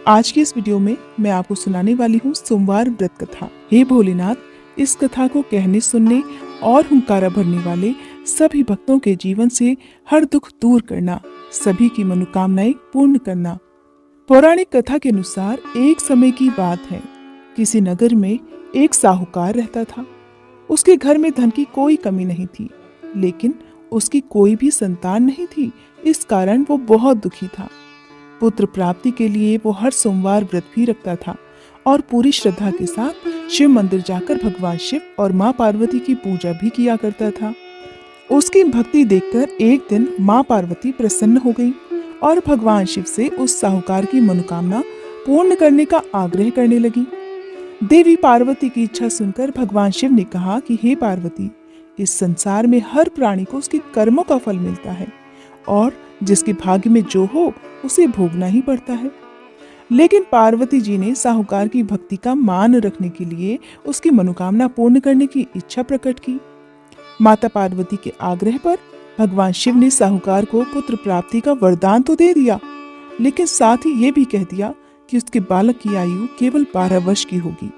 आज की इस वीडियो में मैं आपको सुनाने वाली हूँ सोमवार व्रत कथा। हे भोलेनाथ, इस कथा को कहने सुनने और हुंकारा भरने वाले सभी भक्तों के जीवन से हर दुख दूर करना, सभी की मनोकामनाएं पूर्ण करना। पौराणिक कथा के अनुसार एक समय की बात है, किसी नगर में एक साहूकार रहता था। उसके घर में धन की कोई कमी नहीं थी, लेकिन उसकी कोई भी संतान नहीं थी। इस कारण वो बहुत दुखी था। पुत्र प्राप्ति के लिए वो हर सोमवार व्रत भी रखता था और पूरी श्रद्धा के साथ शिव मंदिर जाकर भगवान शिव और माँ पार्वती की पूजा भी किया करता था। उसकी भक्ति देखकर एक दिन माँ पार्वती प्रसन्न हो गई और भगवान शिव से उस साहूकार की मनोकामना पूर्ण करने का आग्रह करने लगी। देवी पार्वती की इच्छा सुनकर भगवान शिव ने कहा कि हे पार्वती, इस संसार में हर प्राणी को उसके कर्मों का फल मिलता है और जिसके भाग्य में जो हो उसे भोगना ही पड़ता है। लेकिन पार्वती जी ने साहूकार की भक्ति का मान रखने के लिए उसकी मनोकामना पूर्ण करने की इच्छा प्रकट की। माता पार्वती के आग्रह पर भगवान शिव ने साहूकार को पुत्र प्राप्ति का वरदान तो दे दिया, लेकिन साथ ही ये भी कह दिया कि उसके बालक की आयु केवल 12 वर्ष की होगी।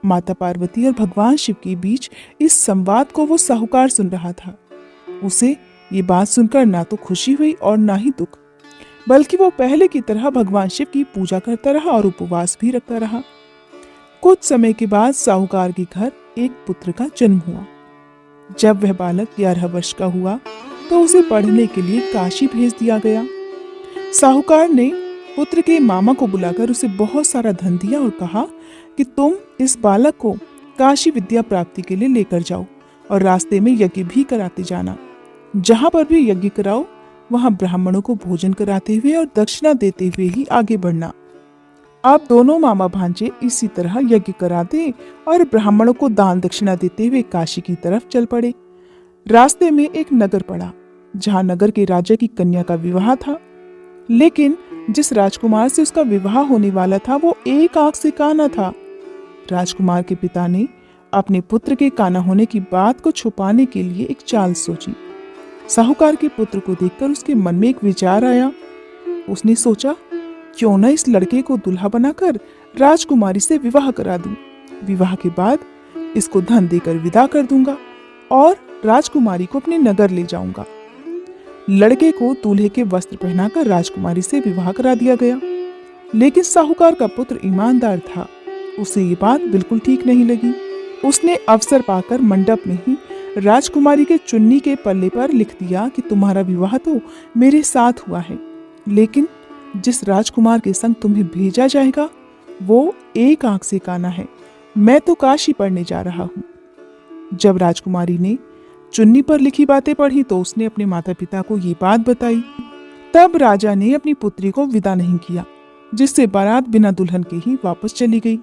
माता पार्वती और भगवान शिव के बीच इस संवाद को वो साहूकार सुन रहा था। उसे ये बात सुनकर ना तो खुशी हुई और ना ही दुख, बल्कि वो पहले की तरह भगवान शिव की पूजा करता रहा और उपवास भी रखता रहा। कुछ समय के बाद साहूकार के घर एक पुत्र का जन्म हुआ। जब वह बालक 11 वर्ष का हुआ तो उसे पढ़ने के लिए काशी भेज दिया गया। साहूकार ने पुत्र के मामा को बुलाकर उसे बहुत सारा धन दिया और कहा कि तुम इस बालक को काशी विद्या प्राप्ति के लिए लेकर जाओ और रास्ते में यज्ञ भी कराते जाना। जहां पर भी यज्ञ कराओ वहां ब्राह्मणों को भोजन कराते हुए और दक्षिणा देते हुए ही आगे बढ़ना। आप दोनों मामा भांजे इसी तरह यज्ञ कराते और ब्राह्मणों को दान दक्षिणा देते हुए काशी की तरफ चल पड़े। रास्ते में एक नगर पड़ा, जहां नगर के राजा की कन्या का विवाह था। लेकिन जिस राजकुमार से उसका विवाह होने वाला था वो एक आंख से काना था। राजकुमार के पिता ने अपने पुत्र के काना होने की बात को छुपाने के लिए एक चाल सोची। साहूकार के पुत्र को देखकर उसके मन में एक विचार आया। उसने सोचा, क्यों न इस लड़के को दुल्हा बनाकर राजकुमारी से विवाह करा दूं। विवाह के बाद इसको धन देकर विदा कर दूंगा और राजकुमारी को अपने नगर ले जाऊंगा। लड़के को दूल्हे के वस्त्र पहनाकर राजकुमारी से विवाह करा दिया गया। लेकिन साहूकार का पुत्र ईमानदार था, उसे ये बात बिल्कुल ठीक नहीं लगी। उसने अवसर पाकर मंडप में ही राजकुमारी के चुन्नी के पल्ले पर लिख दिया कि तुम्हारा विवाह तो मेरे साथ हुआ है, लेकिन जिस राजकुमार के संग तुम्हें भेजा जाएगा वो एक आंख से काना है। मैं तो काशी पढ़ने जा रहा हूँ। जब राजकुमारी ने चुन्नी पर लिखी बातें पढ़ी तो उसने अपने माता पिता को ये बात बताई। तब राजा ने अपनी पुत्री को विदा नहीं किया, जिससे बारात बिना दुल्हन के ही वापस चली गई।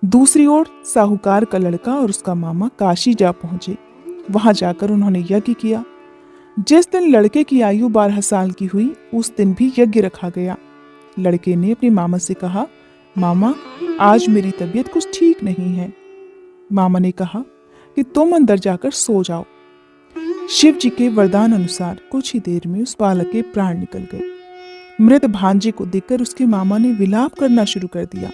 दूसरी ओर साहूकार का लड़का और उसका मामा काशी जा पहुंचे। वहां जाकर उन्होंने यज्ञ किया। जिस दिन लड़के की आयु 12 साल की हुई उस दिन भी यज्ञ रखा गया। लड़के ने अपने मामा से कहा, मामा, आज मेरी तबीयत कुछ ठीक नहीं है। मामा ने कहा कि तुम अंदर जाकर सो जाओ। शिव जी के वरदान अनुसार कुछ ही देर में उस बालक के प्राण निकल गए। मृत भांजे को देखकर उसके मामा ने विलाप करना शुरू कर दिया।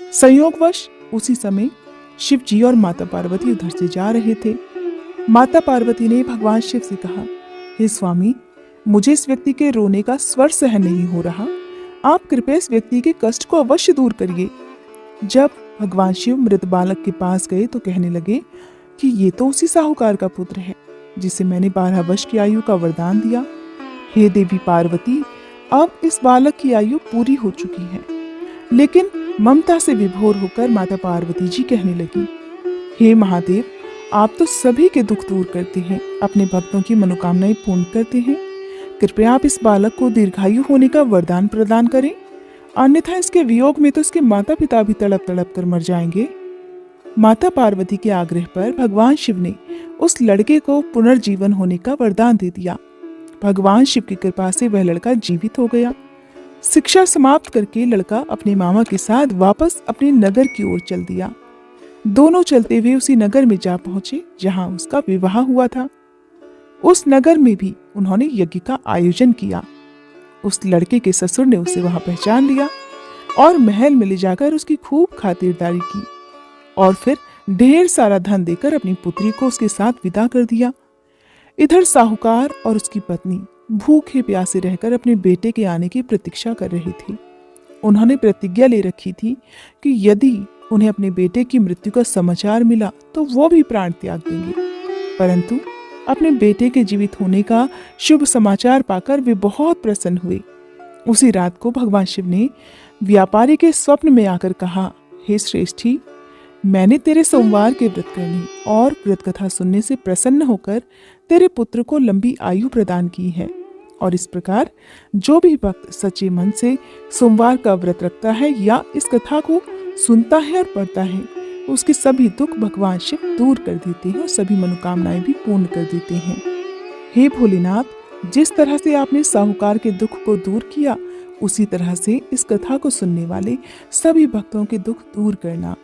संयोगवश उसी समय शिव जी और माता पार्वती उधर से जा रहे थे। माता पार्वती ने भगवान शिव से कहा, हे स्वामी, मुझे इस व्यक्ति के रोने का स्वर सहन नहीं हो रहा। आप कृपया इस व्यक्ति के कष्ट को अवश्य दूर करिए। जब भगवान शिव मृत बालक के पास गए तो कहने लगे कि ये तो उसी साहूकार का पुत्र है जिसे मैंने 12 वर्ष की आयु का वरदान दिया। हे देवी पार्वती, अब इस बालक की आयु पूरी हो चुकी है। लेकिन ममता से विभोर होकर माता पार्वती जी कहने लगी, हे महादेव, आप तो सभी के दुख दूर करते हैं, अपने भक्तों की मनोकामनाएं पूर्ण करते हैं। कृपया आप इस बालक को दीर्घायु होने का वरदान प्रदान करें, अन्यथा इसके वियोग में तो इसके माता पिता भी तड़प तड़प कर मर जाएंगे। माता पार्वती के आग्रह पर भगवान शिव ने उस लड़के को पुनर्जीवन होने का वरदान दे दिया। भगवान शिव की कृपा से वह लड़का जीवित हो गया। शिक्षा समाप्त करके लड़का अपने मामा के साथ वापस अपने नगर की ओर चल दिया। दोनों चलते हुए उसी नगर में जा पहुंचे जहां उसका विवाह हुआ था। उस नगर में भी उन्होंने यज्ञ का आयोजन किया। उस लड़के के ससुर ने उसे वहां पहचान लिया। और महल में ले जाकर उसकी खूब खातिरदारी की और फिर ढेर सारा धन देकर अपनी पुत्री को उसके साथ विदा कर दिया। इधर साहूकार और उसकी पत्नी भूखे प्यासे रहकर अपने बेटे के आने की प्रतीक्षा कर रहे थे। उन्होंने प्रतिज्ञा ले रखी थी कि यदि उन्हें अपने बेटे की मृत्यु का समाचार मिला तो वो भी प्राण त्याग देंगे। परंतु अपने बेटे के जीवित होने का शुभ समाचार पाकर वे बहुत प्रसन्न हुए। उसी रात को भगवान शिव ने व्यापारी के स्वप्न में आकर कहा, हे श्रेष्ठी, मैंने तेरे सोमवार के व्रत करने और व्रत कथा सुनने से प्रसन्न होकर तेरे पुत्र को लंबी आयु प्रदान की है। और इस प्रकार जो भी भक्त सच्चे मन से सोमवार का व्रत रखता है या इस कथा को सुनता है और पढ़ता है, उसके सभी दुख भगवान शिव दूर कर देते हैं और सभी मनोकामनाएं भी पूर्ण कर देते हैं। हे भोलेनाथ, जिस तरह से आपने साहूकार के दुख को दूर किया, उसी तरह से इस कथा को सुनने वाले सभी भक्तों के दुख दूर करना।